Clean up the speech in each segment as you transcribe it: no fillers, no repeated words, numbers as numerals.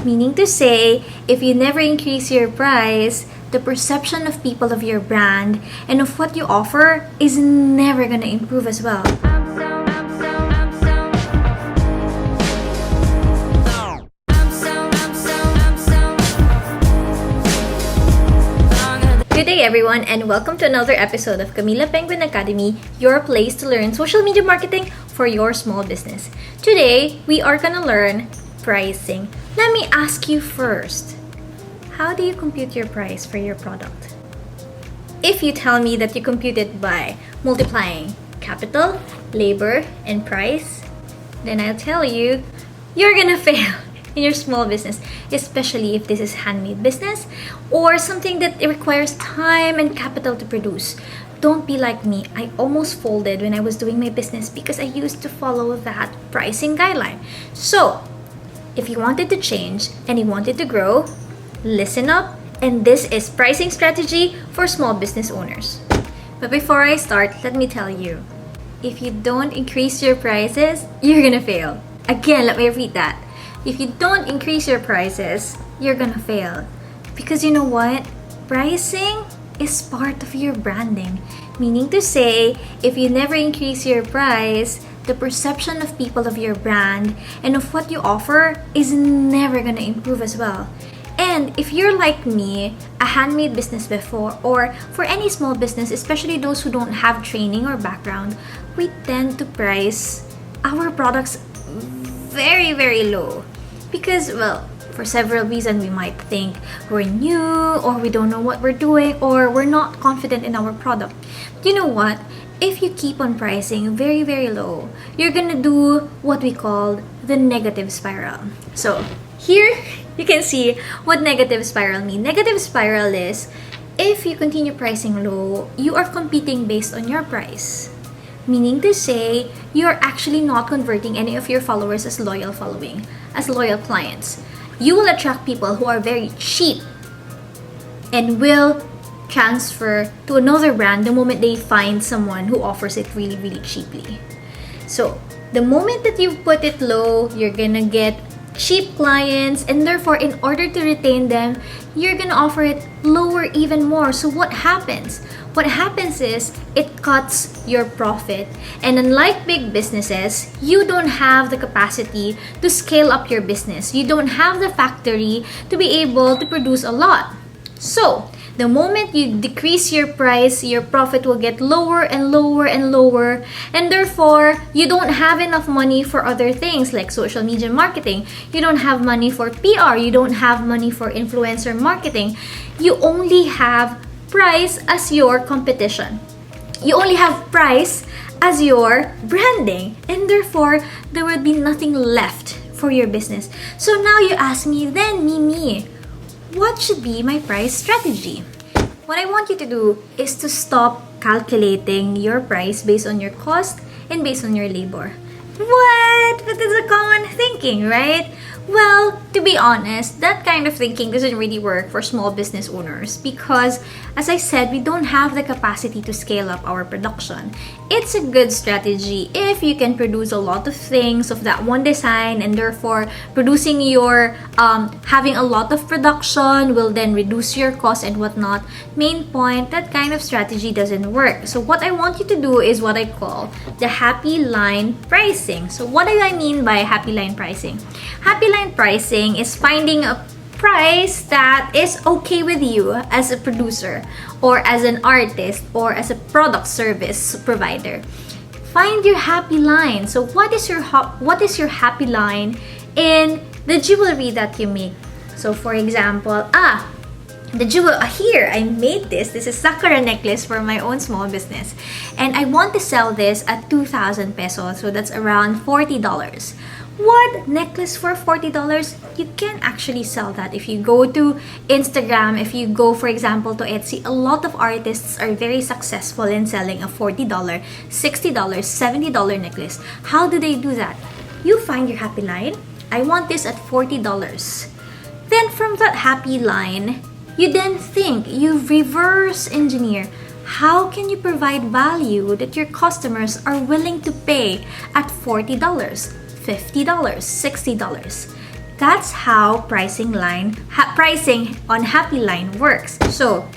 Meaning to say, if you never increase your price, the perception of people of your brand and of what you offer is never gonna improve as well. Good day everyone, and welcome to another episode of Kamila Penguin Academy, your place to learn social media marketing for your small business. Today, we are gonna learn pricing. Let me ask you first, how do you compute your price for your product? If you tell me that you compute it by multiplying capital, labor, and price, then I'll tell you, you're gonna fail in your small business, especially if this is handmade business or something that it requires time and capital to produce. Don't be like me. I almost folded when I was doing my business because I used to follow that pricing guideline. So, if you wanted to change and you wanted to grow, listen up, and this is pricing strategy for small business owners. But before I start, let me tell you, if you don't increase your prices, you're gonna fail. Again, let me repeat that. If you don't increase your prices, you're gonna fail. Because you know what? Pricing is part of your branding. Meaning to say, if you never increase your price, the perception of people of your brand and of what you offer is never gonna improve as well. And if you're like me, a handmade business before, or for any small business, especially those who don't have training or background, we tend to price our products very, very low. Because, well, for several reasons, we might think we're new, or we don't know what we're doing, or we're not confident in our product. But you know what? If you keep on pricing very, very low, you're gonna do what we call the negative spiral. So, here, you can see what negative spiral means. Negative spiral is, if you continue pricing low, you are competing based on your price. Meaning to say, you're actually not converting any of your followers as loyal following, as loyal clients. You will attract people who are very cheap and will transfer to another brand the moment they find someone who offers it really, really cheaply. So, the moment that you put it low, you're gonna get cheap clients, and therefore, in order to retain them, you're gonna offer it lower even more. So what happens? What happens is it cuts your profit, and unlike big businesses, you don't have the capacity to scale up your business. You don't have the factory to be able to produce a lot. So the moment you decrease your price, your profit will get lower and lower and lower, and therefore, you don't have enough money for other things like social media marketing. You don't have money for PR. You don't have money for influencer marketing. You only have price as your competition. You only have price as your branding, and therefore, there will be nothing left for your business. So now you ask me, then Mimi, what should be my price strategy? What I want you to do is to stop calculating your price based on your cost and based on your labor. What? But that's a common thinking, right? Well, to be honest, that kind of thinking doesn't really work for small business owners because, as I said, we don't have the capacity to scale up our production. It's a good strategy if you can produce a lot of things of that one design, and therefore producing your having a lot of production will then reduce your cost and whatnot. Main point, that kind of strategy doesn't work. So what I want you to do is what I call the happy line pricing. So what do I mean by happy line pricing? Happy line pricing is finding a price that is okay with you as a producer or as an artist or as a product service provider. Find your happy line. So what is your happy line in the jewelry that you make? So for example, the jewel here, I made this. This is Sakura necklace for my own small business, and I want to sell this at 2,000 pesos. So that's around $40. What? Necklace for $40? You can actually sell that. If you go to Instagram, if you go, for example, to Etsy, a lot of artists are very successful in selling a $40, $60, $70 necklace. How do they do that? You find your happy line. I want this at $40. Then from that happy line, you then think, you reverse engineer. How can you provide value that your customers are willing to pay at $40? $50, $60. That's how pricing on Happy Line works. So,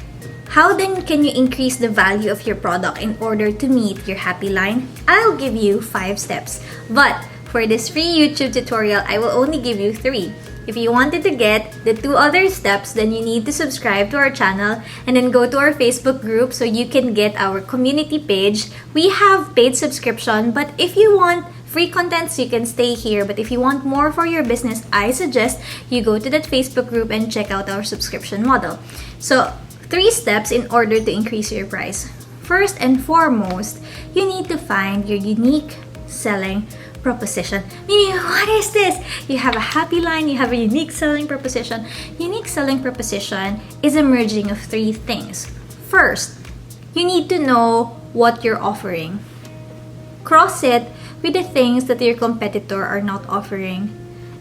how then can you increase the value of your product in order to meet your Happy Line? I'll give you 5 steps. But for this free YouTube tutorial, I will only give you 3. If you wanted to get the 2 other steps, then you need to subscribe to our channel and then go to our Facebook group so you can get our community page. We have paid subscription, but if you want free contents, you can stay here. But if you want more for your business, I suggest you go to that Facebook group and check out our subscription model. So, 3 steps in order to increase your price. First and foremost, you need to find your unique selling proposition. Mimi, what is this? You have a Happy Line, you have a unique selling proposition. Unique selling proposition is a merging of 3 things. First, you need to know what you're offering. Cross it with the things that your competitor are not offering,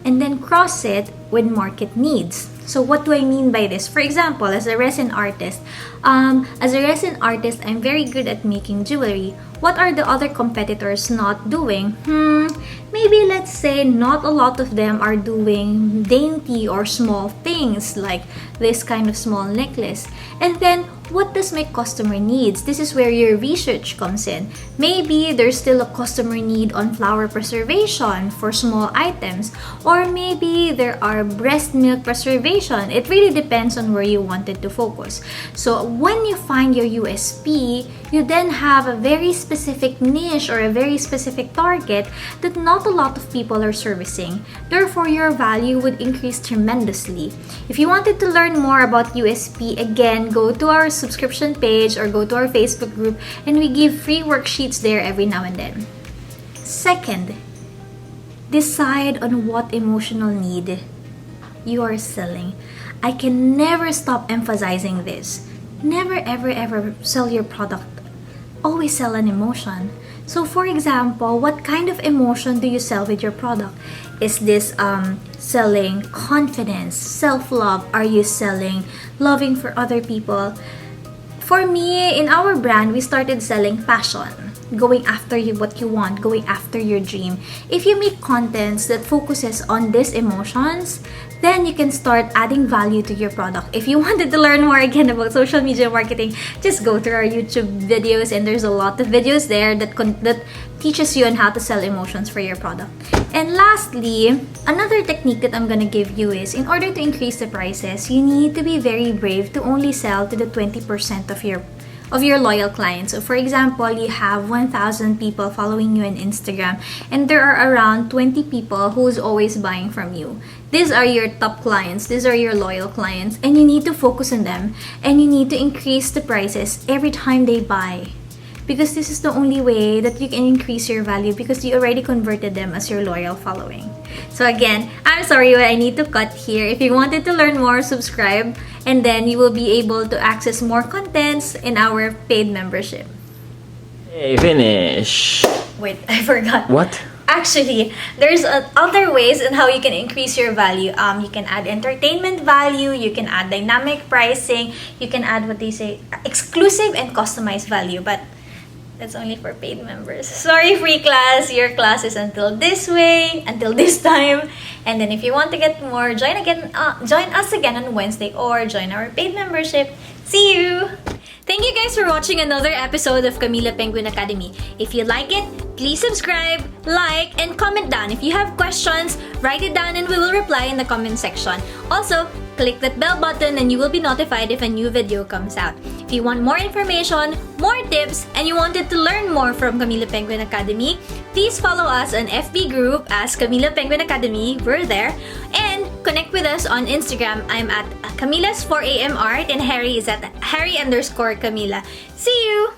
and then cross it with market needs. So what do I mean by this? For example, as a resin artist, I'm very good at making jewelry. What are the other competitors not doing? Maybe let's say not a lot of them are doing dainty or small things like this kind of small necklace. And then, what does my customer needs? This is where your research comes in. Maybe there's still a customer need on flower preservation for small items, or maybe there are breast milk preservation. It really depends on where you wanted to focus. So when you find your USP, you then have a very specific niche or a very specific target that not a lot of people are servicing. Therefore, your value would increase tremendously. If you wanted to learn more about USP, again, go to our subscription page or go to our Facebook group, and we give free worksheets there every now and then. Second, decide on what emotional need you are selling. I can never stop emphasizing this. Never ever sell your product. Always sell an emotion. So for example, what kind of emotion do you sell with your product? Is this selling confidence, self-love? Are you selling loving for other people? For me, in our brand, we started selling passion. Going after what you want, going after your dream. If you make contents that focuses on these emotions, then you can start adding value to your product. If you wanted to learn more again about social media marketing, just go to our YouTube videos, and there's a lot of videos there that teaches you on how to sell emotions for your product. And lastly, another technique that I'm gonna give you is, in order to increase the prices, you need to be very brave to only sell to the 20% of your loyal clients. So for example, you have 1,000 people following you on Instagram, and there are around 20 people who's always buying from you. These are your top clients, these are your loyal clients, and you need to focus on them, and you need to increase the prices every time they buy. Because this is the only way that you can increase your value, because you already converted them as your loyal following. So again, I'm sorry, but I need to cut here. If you wanted to learn more, subscribe, and then you will be able to access more contents in our paid membership. Hey, finish. Wait, I forgot. What? Actually, there's other ways on how you can increase your value. You can add entertainment value, you can add dynamic pricing, you can add what they say, exclusive and customized value, but that's only for paid members. Sorry, free class. Your class is until this time. And then if you want to get more, join us again on Wednesday or join our paid membership. See you! Thank you guys for watching another episode of Kamila Penguin Academy. If you like it, please subscribe, like, and comment down. If you have questions, write it down and we will reply in the comment section. Also, click that bell button and you will be notified if a new video comes out. If you want more information, more tips, and you wanted to learn more from Kamila Penguin Academy, please follow us on FB group as Kamila Penguin Academy. We're there. And connect with us on Instagram. I'm at Camila's 4am art and Harry is at Harry_Camila. See you!